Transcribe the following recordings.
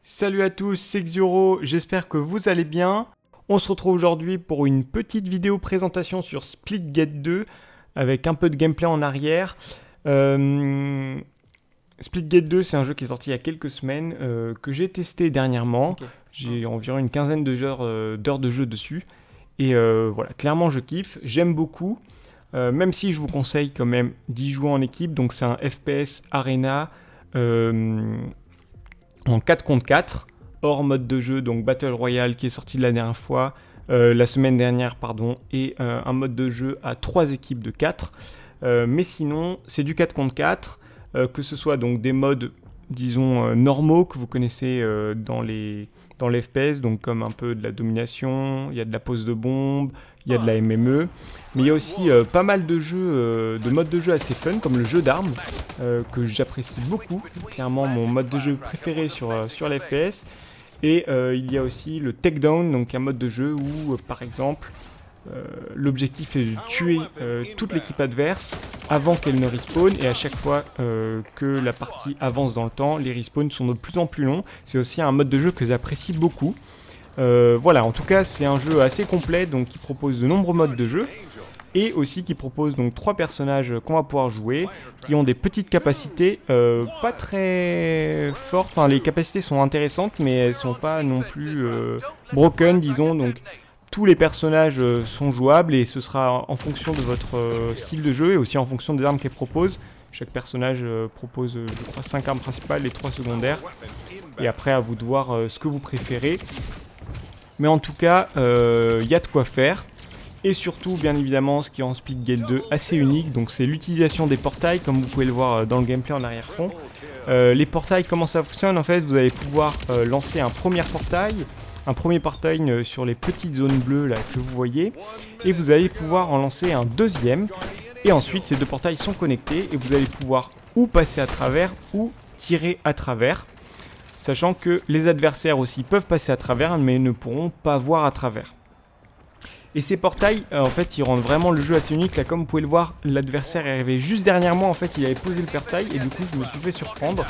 Salut à tous, c'est Xioro, j'espère que vous allez bien. On se retrouve aujourd'hui pour une petite vidéo présentation sur Splitgate 2 avec un peu de gameplay en arrière. Splitgate 2, c'est un jeu qui est sorti il y a quelques semaines, que j'ai testé dernièrement. Ok. J'ai environ une quinzaine d'heures de jeu dessus. Et voilà, clairement je kiffe, j'aime beaucoup. Même si je vous conseille quand même d'y jouer en équipe, donc c'est un FPS Arena en 4 contre 4, hors mode de jeu, donc Battle Royale qui est sorti la dernière fois, la semaine dernière, pardon, et un mode de jeu à 3 équipes de 4. Mais sinon, c'est du 4 contre 4, que ce soit donc des modes, disons, normaux que vous connaissez dans les FPS, donc comme un peu de la domination, il y a de la pose de bombe, il y a de la MME, mais il y a aussi pas mal de jeux, de modes de jeu assez fun, comme le jeu d'armes, que j'apprécie beaucoup, clairement mon mode de jeu préféré sur les FPS. Et il y a aussi le takedown, donc un mode de jeu où, par exemple, l'objectif est de tuer toute l'équipe adverse avant qu'elle ne respawn, et à chaque fois que la partie avance dans le temps, les respawns sont de plus en plus longs. C'est aussi un mode de jeu que j'apprécie beaucoup. Voilà, en tout cas c'est un jeu assez complet, donc qui propose de nombreux modes de jeu, et aussi qui propose donc 3 personnages qu'on va pouvoir jouer, qui ont des petites capacités pas très fortes. Enfin, les capacités sont intéressantes, mais elles sont pas non plus broken, disons. Donc tous les personnages sont jouables, et ce sera en fonction de votre style de jeu et aussi en fonction des armes qu'elle propose. Chaque personnage propose, je crois, 5 armes principales et 3 secondaires. Et après, à vous de voir ce que vous préférez. Mais en tout cas, y a de quoi faire. Et surtout, bien évidemment, ce qui rend Splitgate 2 assez unique, donc c'est l'utilisation des portails, comme vous pouvez le voir dans le gameplay en arrière-fond. Les portails, comment ça fonctionne? En fait, vous allez pouvoir lancer un premier portail sur les petites zones bleues là que vous voyez, et vous allez pouvoir en lancer un deuxième. Et ensuite, ces deux portails sont connectés, et vous allez pouvoir ou passer à travers ou tirer à travers. Sachant que les adversaires aussi peuvent passer à travers, mais ne pourront pas voir à travers. Et ces portails, en fait, ils rendent vraiment le jeu assez unique. Là, comme vous pouvez le voir, l'adversaire est arrivé juste derrière moi. En fait, il avait posé le portail, et du coup, je me suis fait surprendre.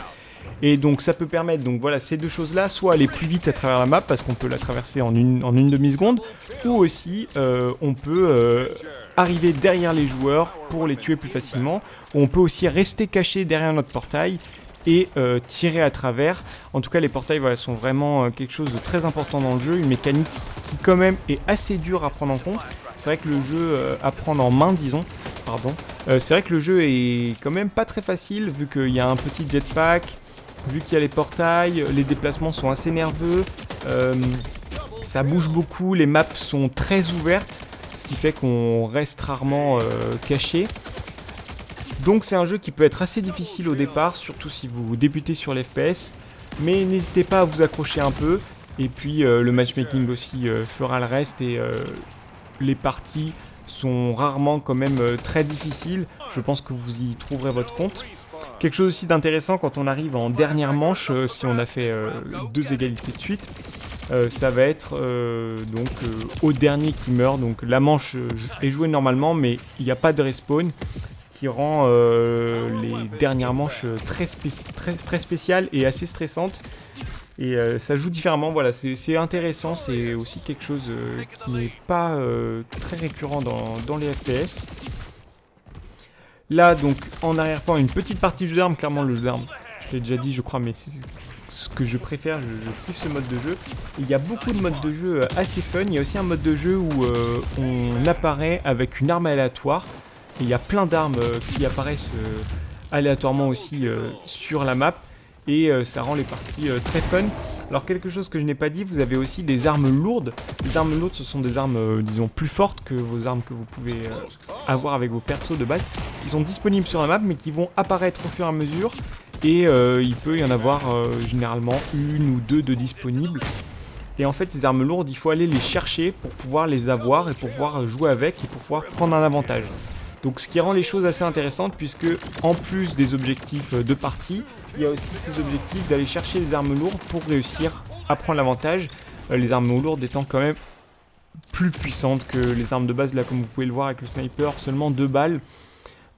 Et donc, ça peut permettre, donc voilà, ces deux choses-là, soit aller plus vite à travers la map, parce qu'on peut la traverser en une demi-seconde, ou aussi, on peut arriver derrière les joueurs pour les tuer plus facilement. Ou on peut aussi rester caché derrière notre portail et tirer à travers. En tout cas, les portails sont vraiment quelque chose de très important dans le jeu, une mécanique qui quand même est assez dure à prendre en compte. C'est vrai que le jeu à prendre en main, disons, pardon. C'est vrai que le jeu est quand même pas très facile, vu qu'il y a un petit jetpack, vu qu'il y a les portails, les déplacements sont assez nerveux, ça bouge beaucoup, les maps sont très ouvertes, ce qui fait qu'on reste rarement caché. Donc c'est un jeu qui peut être assez difficile au départ, surtout si vous débutez sur l'FPS, mais n'hésitez pas à vous accrocher un peu, et puis le matchmaking aussi fera le reste, et les parties sont rarement quand même très difficiles. Je pense que vous y trouverez votre compte. Quelque chose aussi d'intéressant quand on arrive en dernière manche, si on a fait 2 égalités de suite, ça va être au dernier qui meurt. Donc la manche est jouée normalement, mais il n'y a pas de respawn, qui rend les dernières manches très spéciales et assez stressantes. Et ça joue différemment, voilà, c'est intéressant, c'est aussi quelque chose qui n'est pas très récurrent dans les FPS. Là, donc, en arrière-plan, une petite partie jeu d'armes, clairement le jeu d'armes, je l'ai déjà dit, je crois, mais c'est ce que je préfère, je kiffe ce mode de jeu. Il y a beaucoup de modes de jeu assez fun, il y a aussi un mode de jeu où on apparaît avec une arme aléatoire. Et il y a plein d'armes qui apparaissent aléatoirement aussi sur la map, et ça rend les parties très fun. Alors, quelque chose que je n'ai pas dit, vous avez aussi des armes lourdes. Les armes lourdes, ce sont des armes, disons, plus fortes que vos armes que vous pouvez avoir avec vos persos de base. Ils sont disponibles sur la map, mais qui vont apparaître au fur et à mesure, et il peut y en avoir généralement une ou deux de disponibles. Et en fait, ces armes lourdes, il faut aller les chercher pour pouvoir les avoir, et pour pouvoir jouer avec, et pour pouvoir prendre un avantage. Donc ce qui rend les choses assez intéressantes, puisque en plus des objectifs de partie, il y a aussi ces objectifs d'aller chercher les armes lourdes pour réussir à prendre l'avantage. Les armes lourdes étant quand même plus puissantes que les armes de base, là comme vous pouvez le voir avec le sniper, seulement 2 balles.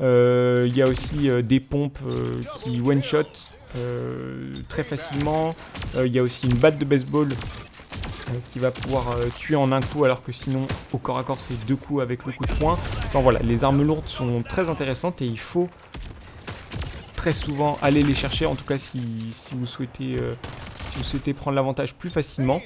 Il y a aussi des pompes qui one-shot très facilement. Il y a aussi une batte de baseball qui va pouvoir tuer en un coup, alors que sinon au corps à corps c'est 2 coups avec le coup de poing. Enfin voilà, les armes lourdes sont très intéressantes et il faut très souvent aller les chercher, en tout cas si vous souhaitez prendre l'avantage plus facilement.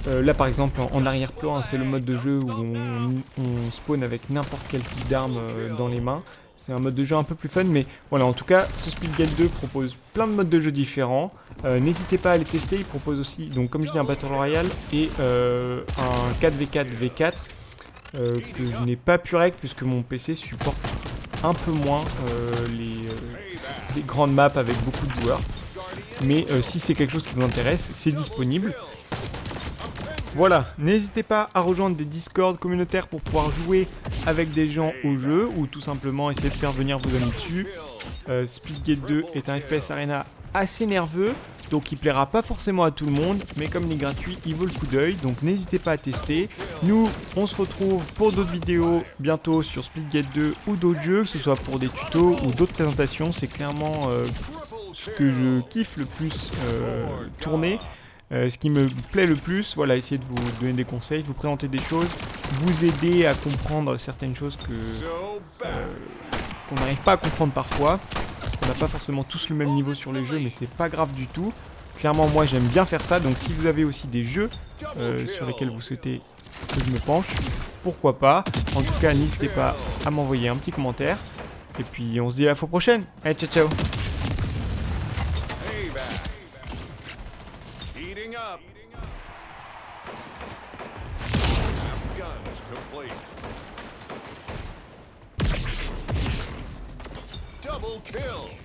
Là par exemple en arrière-plan, hein, c'est le mode de jeu où on spawn avec n'importe quel type d'arme dans les mains. C'est un mode de jeu un peu plus fun, mais voilà, en tout cas, ce Splitgate 2 propose plein de modes de jeu différents. N'hésitez pas à les tester, il propose aussi, donc comme je dis, un Battle Royale et un 4v4 V4 que je n'ai pas pu rec puisque mon PC supporte un peu moins les grandes maps avec beaucoup de joueurs. Mais si c'est quelque chose qui vous intéresse, c'est disponible. Voilà, n'hésitez pas à rejoindre des Discord communautaires pour pouvoir jouer avec des gens au jeu ou tout simplement essayer de faire venir vos amis dessus. Splitgate 2 est un FPS Arena assez nerveux, donc il plaira pas forcément à tout le monde, mais comme il est gratuit, il vaut le coup d'œil, donc n'hésitez pas à tester. Nous, on se retrouve pour d'autres vidéos bientôt sur Splitgate 2 ou d'autres jeux, que ce soit pour des tutos ou d'autres présentations. C'est clairement ce que je kiffe le plus tourner. Ce qui me plaît le plus, voilà, essayer de vous donner des conseils, vous présenter des choses, vous aider à comprendre certaines choses qu'on n'arrive pas à comprendre parfois, parce qu'on n'a pas forcément tous le même niveau sur les jeux, mais c'est pas grave du tout. Clairement, moi j'aime bien faire ça, donc si vous avez aussi des jeux sur lesquels vous souhaitez que je me penche, pourquoi pas. En tout cas, n'hésitez pas à m'envoyer un petit commentaire, et puis on se dit à la fois prochaine. Allez, ciao ciao. Up. Half guns complete. Double kill.